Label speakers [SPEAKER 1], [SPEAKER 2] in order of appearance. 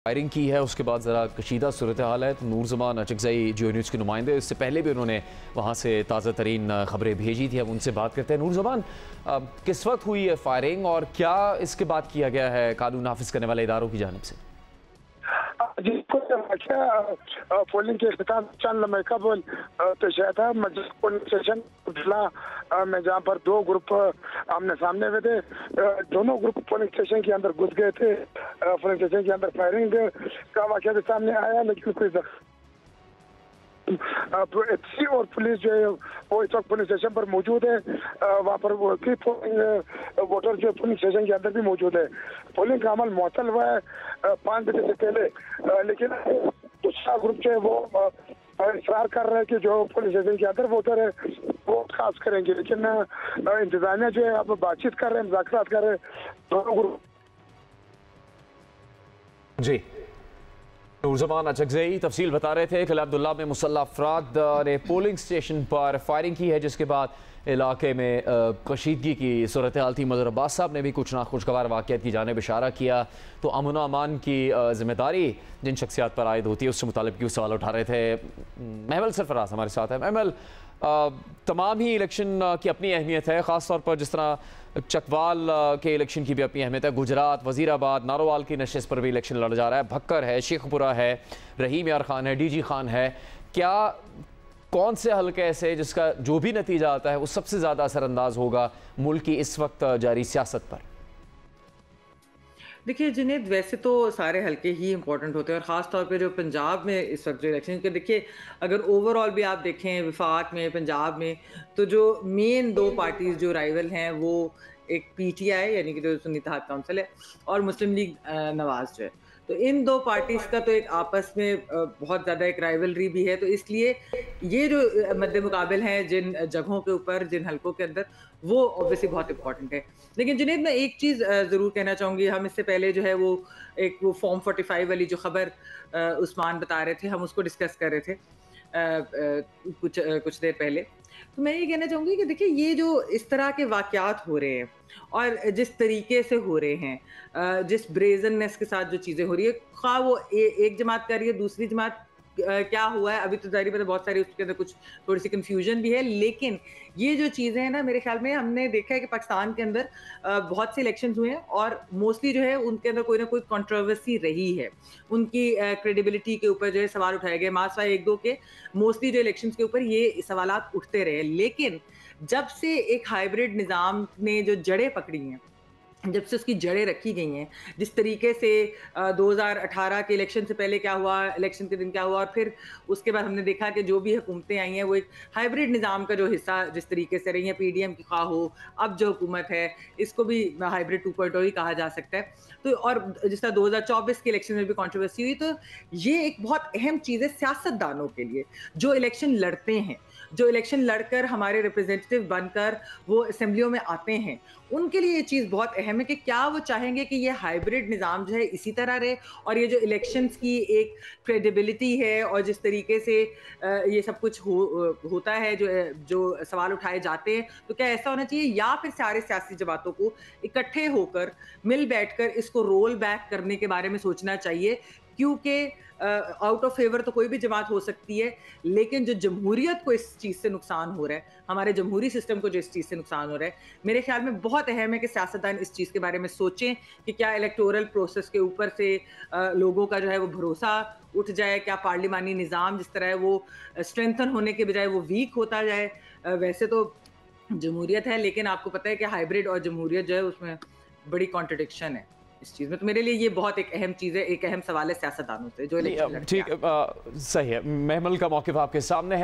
[SPEAKER 1] Firing की है उसके बाद ज़रा कशीदा सूरत हाल है। तो नूर ज़मान अचकज़ई जियो न्यूज़ के नुमाइंदे, इससे पहले भी उन्होंने वहाँ से ताज़ा तरीन ख़बरें भेजी थी। अब उनसे बात करते हैं। नूर ज़मान, किस वक्त हुई है फायरिंग और क्या इसके बाद किया गया है कानून नाफिज करने वाले इदारों की जानिब से?
[SPEAKER 2] जी, पोलिंग के अख्ताम चंद लम्हे कबल पेश आया था मस्जिद पोलिंग स्टेशन जिला में, जहाँ पर दो ग्रुप आमने सामने हुए थे। दोनों ग्रुप पोलिंग स्टेशन के अंदर घुस गए थे। पोलिंग स्टेशन के अंदर फायरिंग का वाक़या भी सामने आया, लेकिन कोई एसपी और पुलिस जो है वो इस वक्त पुलिस स्टेशन पर मौजूद है। वहाँ पर वोटर जो पुलिस स्टेशन के अंदर भी मौजूद है। पोलिंग का अमल मुअत्तल हुआ है 5 बजे से पहले, लेकिन दूसरा ग्रुप जो है वो इसरार कर रहा है कि जो पुलिस स्टेशन के अंदर वोटर है वो खास करेंगे, लेकिन इंतजामिया जो है अब बातचीत कर रहे हैं, मुज़ाकरात कर रहे हैं दोनों ग्रुप।
[SPEAKER 1] जी, नूरज़मान अचकज़ई तफसील बता रहे थे। किला अब्दुल्ला में मुसल्लह अफराद ने पोलिंग स्टेशन पर फायरिंग की है, जिसके बाद इलाके में कशीदगी की सूरत हाल थी। मज़हर अब्बास साहब ने भी कुछ नाखुशगवार वाक़यात की जानिब इशारा किया। तो अमन अमान की ज़िम्मेदारी जिन शख्सियात पर आयद होती है उससे मुतालिब क्यों सवाल उठा रहे थे। महमल सरफराज हमारे साथ है। महमल, तमाम ही इलेक्शन की अपनी अहमियत है, ख़ास तौर पर जिस तरह चकवाल के इलेक्शन की भी अपनी अहमियत है। गुजरात, वज़ीराबाद, नारोवाल की नशिस्त पर भी इलेक्शन लड़ा जा रहा है। भक्कर है, शेखपुरा है, रहीम यार खान है, डीजी खान है। क्या कौन से हल्के ऐसे जिसका जो भी नतीजा आता है वो सबसे ज़्यादा असरअंदाज होगा मुल्क की इस वक्त जारी सियासत पर?
[SPEAKER 3] देखिए जुनैद, वैसे तो सारे हल्के ही इंपॉर्टेंट होते हैं और ख़ास तौर पे जो पंजाब में इस वक्त जो इलेक्शन के, देखिए अगर ओवरऑल भी आप देखें विफाक में, पंजाब में, तो जो मेन दो पार्टीज जो राइवल हैं वो एक पीटीआई यानी कि जो सुन्नी इत्तेहाद काउंसिल है और मुस्लिम लीग नवाज जो है। तो इन दो पार्टीज का तो एक आपस में बहुत ज़्यादा एक राइवलरी भी है। तो इसलिए ये जो मद्दे मुकाबिल हैं जिन जगहों के ऊपर, जिन हलकों के अंदर, वो ऑब्वियसली बहुत इंपॉर्टेंट है। लेकिन जुनैद, मैं एक चीज़ ज़रूर कहना चाहूँगी। हम इससे पहले जो है वो फॉर्म 45 वाली जो खबर उस्मान बता रहे थे, हम उसको डिस्कस कर रहे थे कुछ देर पहले। तो मैं ये कहना चाहूँगी कि देखिए ये जो इस तरह के वाक़यात हो रहे हैं और जिस तरीके से हो रहे हैं, जिस ब्रेज़ननेस के साथ जो चीज़ें हो रही है, ख़्वाह वो एक जमात कर रही है, दूसरी जमात क्या हुआ है अभी तो ज़ाहिर बात है बहुत सारी उसके अंदर कुछ थोड़ी-सी कन्फ्यूजन भी है। लेकिन ये जो चीज़ें हैं ना, मेरे ख़्याल में हमने देखा है कि पाकिस्तान के अंदर बहुत से इलेक्शंस हुए हैं और मोस्टली जो है उनके अंदर कोई ना कोई कंट्रोवर्सी रही है। उनकी क्रेडिबिलिटी के ऊपर जो है सवाल उठाए गए। मासवाए 1-2 के मोस्टली जो इलेक्शंस के ऊपर ये सवालात उठते रहे। लेकिन जब से एक हाइब्रिड निज़ाम ने जो जड़ें पकड़ी हैं, जब से उसकी जड़ें रखी गई हैं, जिस तरीके से 2018 के इलेक्शन से पहले क्या हुआ, इलेक्शन के दिन क्या हुआ और फिर उसके बाद हमने देखा कि जो भी हुकूमतें आई हैं वो एक हाइब्रिड निज़ाम का जो हिस्सा जिस तरीके से रही हैं, पीडीएम की ख्वाह हो, अब जो हुकूमत है इसको भी हाइब्रिड 2.0 ही कहा जा सकता है। तो और जिस तरह 2024 के इलेक्शन में भी कंट्रोवर्सी हुई, तो ये एक बहुत अहम चीज़ है सियासतदानों के लिए जो इलेक्शन लड़ते हैं, जो इलेक्शन लड़कर हमारे रिप्रेजेंटेटिव बनकर वो असेंबलियों में आते हैं, उनके लिए ये चीज़ बहुत अहम है कि क्या वो चाहेंगे कि ये हाइब्रिड निज़ाम जो है इसी तरह रहे और ये जो इलेक्शंस की एक क्रेडिबिलिटी है और जिस तरीके से ये सब कुछ होता है, जो सवाल उठाए जाते हैं, तो क्या ऐसा होना चाहिए या फिर सारे सियासी जमातों को इकट्ठे होकर मिल बैठकर इसको रोल बैक करने के बारे में सोचना चाहिए। क्योंकि आउट ऑफ फेवर तो कोई भी जमात हो सकती है, लेकिन जो जमहूरियत को इस चीज़ से नुकसान हो रहा है, हमारे जमहूरी सिस्टम को जो इस चीज़ से नुकसान हो रहा है, मेरे ख्याल में बहुत अहम है कि सियासतदान इस चीज़ के बारे में सोचें कि क्या इलेक्टोरल प्रोसेस के ऊपर से लोगों का जो है वो भरोसा उठ जाए, क्या पार्लिमानी निज़ाम जिस तरह है वो स्ट्रेंथन होने के बजाय वो वीक होता जाए। वैसे तो जमहूरियत है, लेकिन आपको पता है कि हाइब्रिड और जमहूरियत जो है उसमें बड़ी कॉन्ट्रडिक्शन है इस चीज़ में। तो मेरे लिए ये बहुत एक अहम चीज़ है, एक अहम सवाल है सियासतदानों से जो इलेक्शन लड़ते हैं।
[SPEAKER 1] ठीक, सही है। महमल का मौक़िफ़ आपके सामने है।